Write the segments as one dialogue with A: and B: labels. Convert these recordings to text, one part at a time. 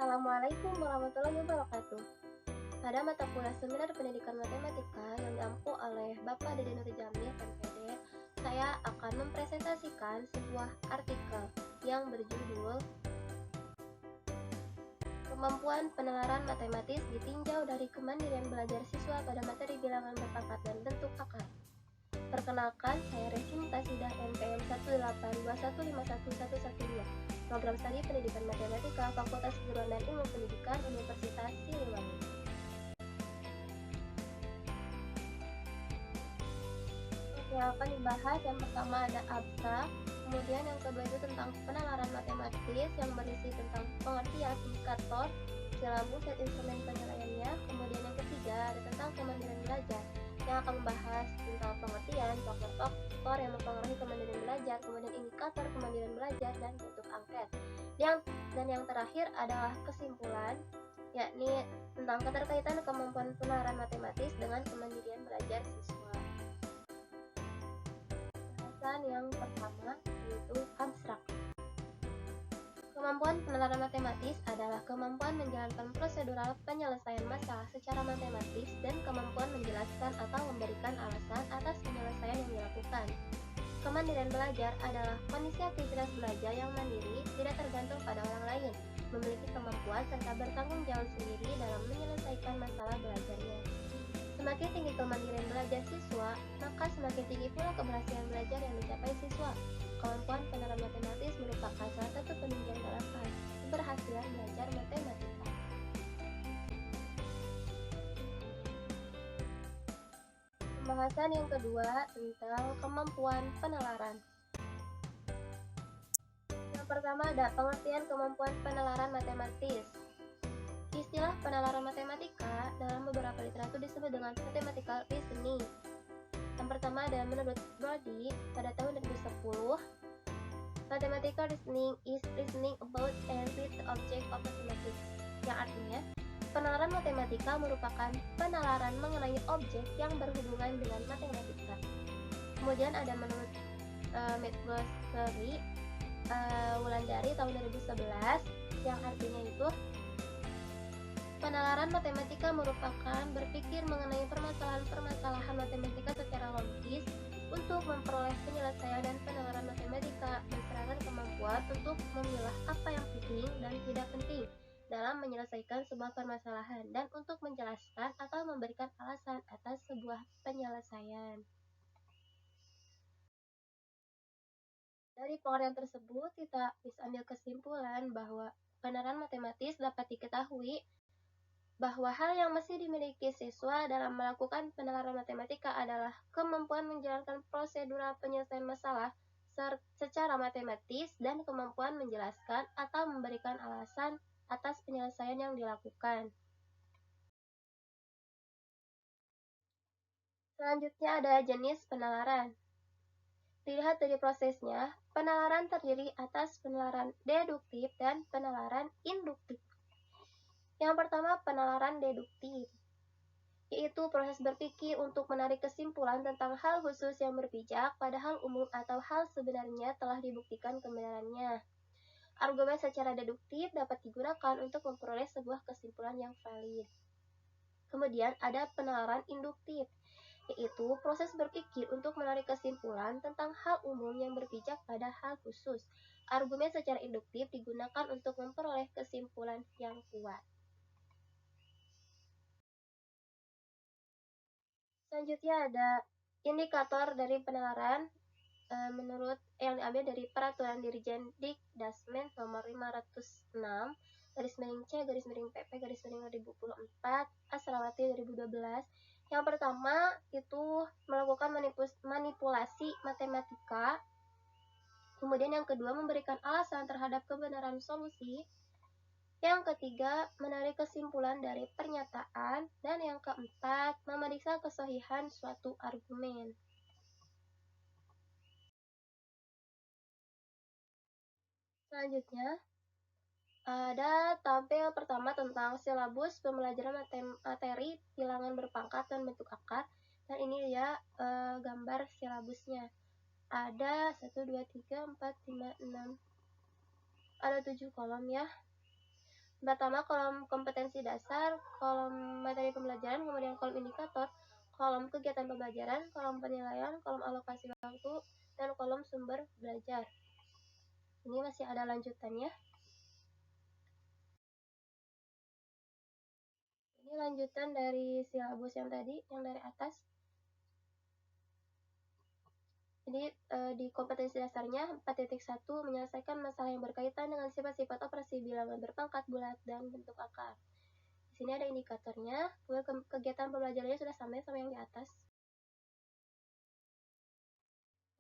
A: Assalamualaikum warahmatullahi wabarakatuh. Pada mata kuliah Seminar Pendidikan Matematika yang diampu oleh Bapak Dede Nurjamil, MPD, saya akan mempresentasikan sebuah artikel yang berjudul Kemampuan Penalaran Matematis ditinjau dari kemandirian belajar siswa pada materi bilangan berpangkat dan bentuk akar. Perkenalkan, saya Reski Mutasida NPM 182151112, Program Studi Pendidikan Matematika, Fakultas Keguruan dan Ilmu Pendidikan, Universitas Siliwangi. Yang akan dibahas, yang pertama ada abstrak, kemudian yang kedua itu tentang penalaran matematis yang berisi tentang pengertian indikator, silabus dan instrumen penilaiannya. Kemudian yang ketiga ada tentang kemandirian belajar yang akan membahas tentang pengertian, faktor-faktor yang mempengaruhi kemandirian belajar, kemudian indikator kemandirian belajar dan bentuk angket. Dan yang terakhir adalah kesimpulan, yakni tentang keterkaitan kemampuan penalaran matematis dengan kemandirian belajar siswa. Bahasan yang pertama yaitu abstrak. Kemampuan penalaran matematis adalah kemampuan menjalankan prosedural penyelesaian masalah secara matematis dan kemampuan menjelaskan atau memberikan alasan atas penyelesaian yang dilakukan. Kemandirian belajar adalah kondisi aktivitas belajar yang mandiri, tidak tergantung pada orang lain, memiliki kemampuan serta bertanggung jawab sendiri dalam menyelesaikan masalah belajarnya. Semakin tinggi kemandirian belajar siswa, maka semakin tinggi pula keberhasilan belajar yang dicapai siswa. Kemampuan penalaran matematis merupakan salah satu penunjang dalam keberhasilan belajar matematika. Pembahasan yang kedua tentang kemampuan penalaran. Yang pertama ada pengertian kemampuan penalaran matematis. Istilah penalaran matematika dalam beberapa literatur disebut dengan mathematical reasoning. Yang pertama ada menurut Brody pada tahun 2010, mathematical reasoning is reasoning about and with the object of mathematics. Yang artinya, penalaran matematika merupakan penalaran mengenai objek yang berhubungan dengan matematika. Kemudian ada menurut Medgossery Wulandari tahun 2011, yang artinya itu penalaran matematika merupakan berpikir mengenai permasalahan-permasalahan matematika secara logis untuk memperoleh penyelesaian dan penalaran matematika berdasarkan kemampuan untuk memilah apa yang penting dan tidak penting dalam menyelesaikan sebuah permasalahan dan untuk menjelaskan atau memberikan alasan atas sebuah penyelesaian. Dari pengertian tersebut, kita bisa ambil kesimpulan bahwa penalaran matematis dapat diketahui bahwa hal yang mesti dimiliki siswa dalam melakukan penalaran matematika adalah kemampuan menjalankan prosedural penyelesaian masalah secara matematis dan kemampuan menjelaskan atau memberikan alasan atas penyelesaian yang dilakukan. Selanjutnya ada jenis penalaran. Dilihat dari prosesnya, penalaran terdiri atas penalaran deduktif dan penalaran induktif. Yang pertama, penalaran deduktif, yaitu proses berpikir untuk menarik kesimpulan tentang hal khusus yang berpijak pada hal umum atau hal sebenarnya telah dibuktikan kebenarannya. Argumen secara deduktif dapat digunakan untuk memperoleh sebuah kesimpulan yang valid. Kemudian ada penalaran induktif, yaitu proses berpikir untuk menarik kesimpulan tentang hal umum yang berpijak pada hal khusus. Argumen secara induktif digunakan untuk memperoleh kesimpulan yang kuat. Selanjutnya ada indikator dari penalaran menurut yang diambil dari Peraturan Dirjen Dikdasmen nomor 506 /C/PP/2024 Asrawati 2012. Yang pertama itu melakukan manipulasi matematika. Kemudian yang kedua memberikan alasan terhadap kebenaran solusi. Yang ketiga, menarik kesimpulan dari pernyataan. Dan yang keempat, memeriksa kesahihan suatu argumen. Selanjutnya, ada tabel pertama tentang silabus pembelajaran materi bilangan berpangkat dan bentuk akar. Dan ini dia gambar silabusnya. Ada 1, 2, 3, 4, 5, 6. Ada 7 kolom ya. Pertama, kolom kompetensi dasar, kolom materi pembelajaran, kemudian kolom indikator, kolom kegiatan pembelajaran, kolom penilaian, kolom alokasi waktu, dan kolom sumber belajar. Ini masih ada lanjutannya. Ini lanjutan dari silabus yang tadi, yang dari atas. Jadi di kompetensi dasarnya 4.1 menyelesaikan masalah yang berkaitan dengan sifat-sifat operasi bilangan berpangkat bulat dan bentuk akar. Di sini ada indikatornya, kegiatan pembelajarannya sudah sama yang di atas.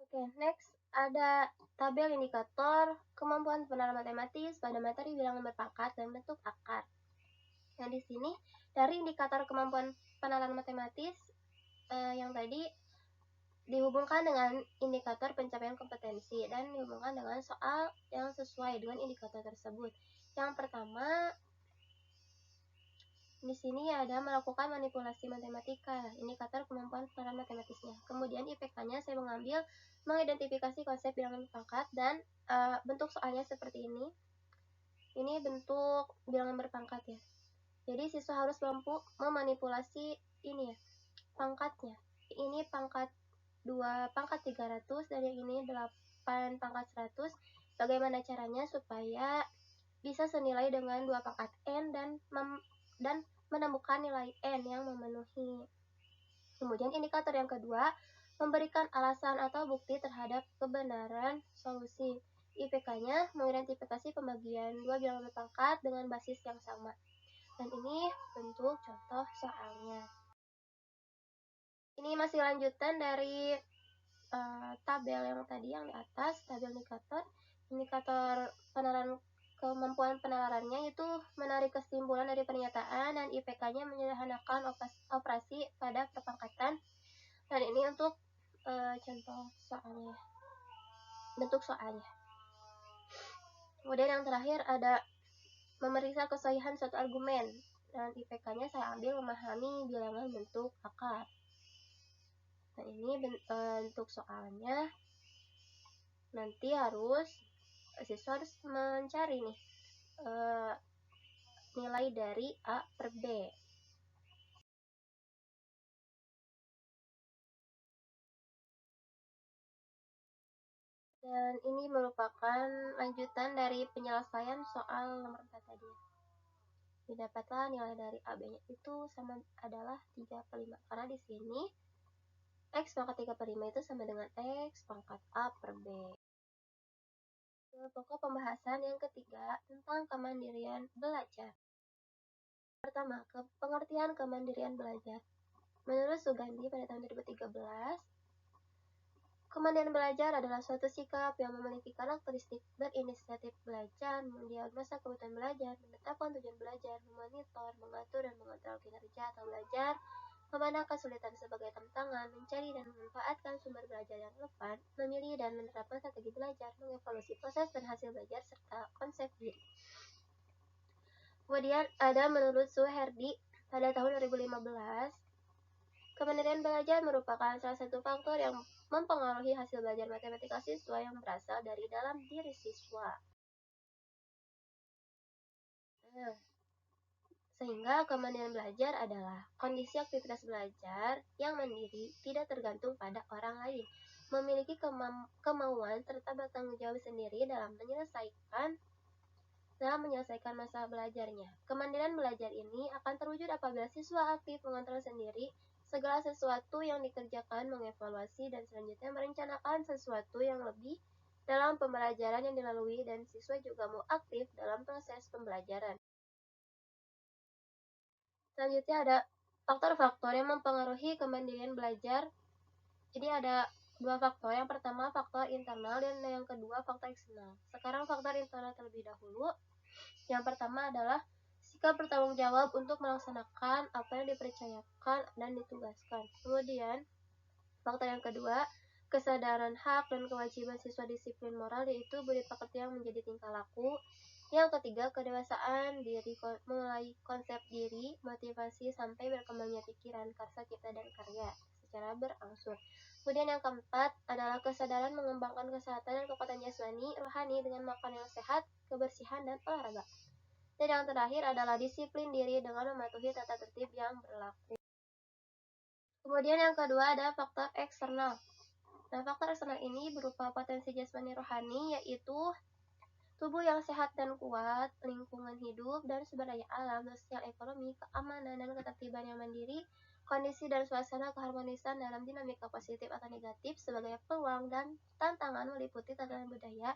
A: Oke, next ada tabel indikator kemampuan penerapan matematis pada materi bilangan berpangkat dan bentuk akar. Nah, di sini dari indikator kemampuan penerapan matematis yang tadi dihubungkan dengan indikator pencapaian kompetensi dan dihubungkan dengan soal yang sesuai dengan indikator tersebut. Yang pertama, di sini ada melakukan manipulasi matematika, indikator kemampuan penerapan matematisnya. Kemudian IPK-nya saya mengambil mengidentifikasi konsep bilangan berpangkat dan bentuk soalnya seperti ini. Ini bentuk bilangan berpangkat ya. Jadi siswa harus mampu memanipulasi ini ya, pangkatnya. Ini pangkat 2 pangkat 300 dan yang ini 8 pangkat 100. Bagaimana caranya supaya bisa senilai dengan 2 pangkat N dan menemukan nilai N yang memenuhi. Kemudian indikator yang kedua, memberikan alasan atau bukti terhadap kebenaran solusi. IPK-nya mengidentifikasi pembagian 2 bilangan berpangkat dengan basis yang sama. Dan ini bentuk contoh soalnya. Ini masih lanjutan dari tabel yang tadi yang di atas, tabel indikator penalaran kemampuan penalarannya itu menarik kesimpulan dari pernyataan dan IPK-nya menyederhanakan operasi pada perpangkatan. Dan ini untuk contoh soalnya, bentuk soalnya. Kemudian yang terakhir ada memeriksa kesahihan suatu argumen dan IPK-nya saya ambil memahami bilangan bentuk akar. Nah, ini bentuk soalnya. Nanti siswa harus mencari nih nilai dari A per B. Dan ini merupakan lanjutan dari penyelesaian soal nomor 4 tadi. Didapatlah nilai dari A B-nya itu sama adalah 3/5. Karena di sini X pangkat 3/5 itu sama dengan X pangkat A per B. Pokok pembahasan yang ketiga tentang kemandirian belajar. Pertama, pengertian kemandirian belajar. Menurut Sugandi pada tahun 2013, kemandirian belajar adalah suatu sikap yang memiliki karakteristik berinisiatif belajar, mendiagnosa kebutuhan belajar, menetapkan tujuan belajar, memonitor, mengatur dan mengontrol kinerja atau belajar, memandang kesulitan sebagai tantangan, mencari dan memanfaatkan sumber belajar yang relevan, memilih dan menerapkan strategi belajar, mengevaluasi proses dan hasil belajar, serta konsep diri. Kemudian ada menurut Suherdi pada tahun 2015, kemandirian belajar merupakan salah satu faktor yang mempengaruhi hasil belajar matematika siswa yang berasal dari dalam diri siswa. Nah, sehingga kemandirian belajar adalah kondisi aktivitas belajar yang mandiri, tidak tergantung pada orang lain, memiliki kemauan serta bertanggung jawab sendiri dalam menyelesaikan masalah belajarnya. Kemandirian belajar ini akan terwujud apabila siswa aktif mengontrol sendiri segala sesuatu yang dikerjakan, mengevaluasi, dan selanjutnya merencanakan sesuatu yang lebih dalam pembelajaran yang dilalui, dan siswa juga mau aktif dalam proses pembelajaran. Selanjutnya ada faktor-faktor yang mempengaruhi kemandirian belajar. Jadi ada dua faktor. Yang pertama faktor internal dan yang kedua faktor eksternal. Sekarang faktor internal terlebih dahulu. Yang pertama adalah sikap bertanggung jawab untuk melaksanakan apa yang dipercayakan dan ditugaskan. Kemudian faktor yang kedua, kesadaran hak dan kewajiban siswa disiplin moral, yaitu budi pekerti yang menjadi tingkah laku. Yang ketiga, kedewasaan diri, mulai konsep diri, motivasi, sampai berkembangnya pikiran, karsa cipta dan karya secara berangsur. Kemudian yang keempat adalah kesadaran mengembangkan kesehatan dan kekuatan jasmani, rohani dengan makan yang sehat, kebersihan, dan olahraga. Dan yang terakhir adalah disiplin diri dengan mematuhi tata tertib yang berlaku. Kemudian yang kedua ada faktor eksternal. Nah, faktor eksternal ini berupa potensi jasmani rohani, yaitu tubuh yang sehat dan kuat, lingkungan hidup dan sumber daya alam, sosial ekonomi, keamanan dan ketertiban yang mandiri, kondisi dan suasana keharmonisan dalam dinamika positif atau negatif sebagai peluang dan tantangan meliputi tatanan budaya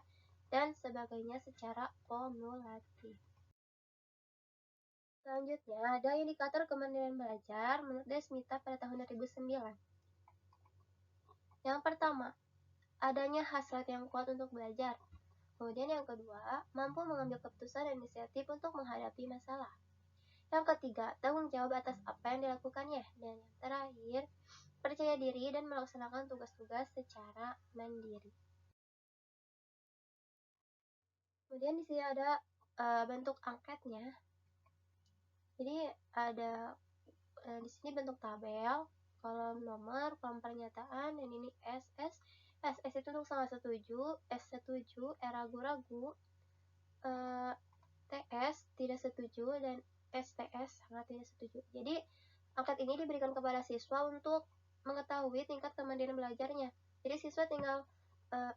A: dan sebagainya secara kumulatif. Selanjutnya, ada indikator kemandirian belajar menurut Desmita pada tahun 2009. Yang pertama, adanya hasrat yang kuat untuk belajar. Kemudian yang kedua, mampu mengambil keputusan dan inisiatif untuk menghadapi masalah. Yang ketiga, tanggung jawab atas apa yang dilakukannya. Dan yang terakhir, percaya diri dan melaksanakan tugas-tugas secara mandiri. Kemudian di sini ada bentuk angketnya. Jadi ada di sini bentuk tabel, kolom nomor, kolom pernyataan, dan ini SS. SS itu untuk sangat setuju, S setuju, ragu-ragu, TS tidak setuju, dan STS sangat tidak setuju. Jadi angket ini diberikan kepada siswa untuk mengetahui tingkat kemandirian belajarnya. Jadi siswa tinggal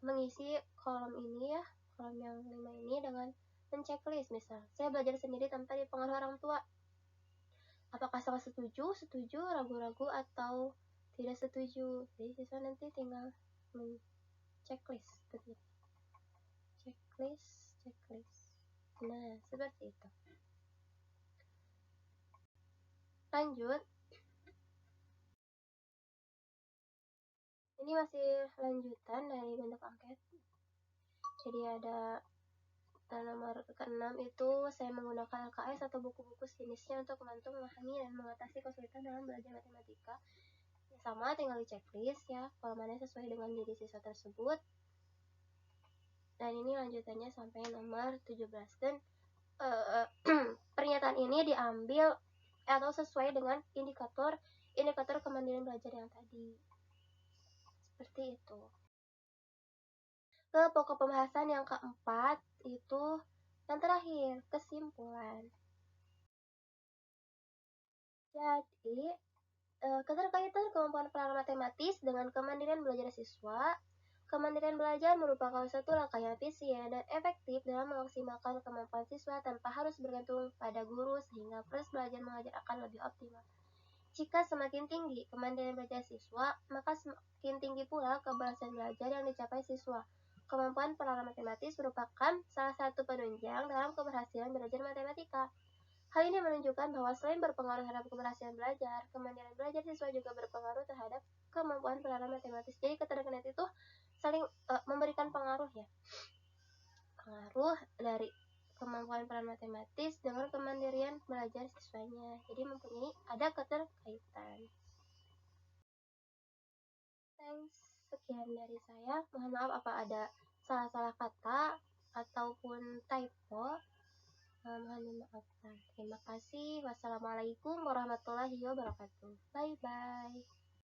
A: mengisi kolom ini ya, kolom yang 5 ini dengan menceklis. Misal, saya belajar sendiri tanpa dipengaruhi orang tua. Apakah sangat setuju, setuju, ragu-ragu, atau tidak setuju. Jadi siswa nanti tinggal menceklis begitu. Checklist. Nah, seperti itu. Lanjut. Ini masih lanjutan dari bentuk angket. Jadi ada nomor ke-6 itu saya menggunakan LKS atau buku-buku sejenisnya untuk membantu memahami dan mengatasi kesulitan dalam belajar matematika. Ya, sama, tinggal di checklist ya, kalau mana sesuai dengan diri siswa tersebut. Dan ini lanjutannya sampai nomor 17. Dan pernyataan ini diambil atau sesuai dengan indikator kemandirian belajar yang tadi. Seperti itu. Ke pokok pembahasan yang keempat, itu yang terakhir, kesimpulan. Jadi, keterkaitan kemampuan pelajaran matematis dengan kemandirian belajar siswa. Kemandirian belajar merupakan suatu langkah yang efisien dan efektif dalam memaksimalkan kemampuan siswa tanpa harus bergantung pada guru sehingga proses belajar mengajar akan lebih optimal. Jika semakin tinggi kemandirian belajar siswa, maka semakin tinggi pula keberhasilan belajar yang dicapai siswa. Kemampuan pelajaran matematis merupakan salah satu penunjang dalam keberhasilan belajar matematika. Hal ini menunjukkan bahwa selain berpengaruh terhadap keberhasilan belajar, kemandirian belajar siswa juga berpengaruh terhadap kemampuan pelajaran matematis. Jadi keterkaitan itu saling memberikan pengaruh ya. Pengaruh dari kemampuan peran matematis dengan kemandirian belajar siswanya. Jadi mempunyai ada keterkaitan. Thanks. Sekian dari saya. Mohon maaf apa ada salah-salah kata ataupun typo. Mohon dimaafkan. Terima kasih. Wassalamualaikum warahmatullahi wabarakatuh. Bye bye.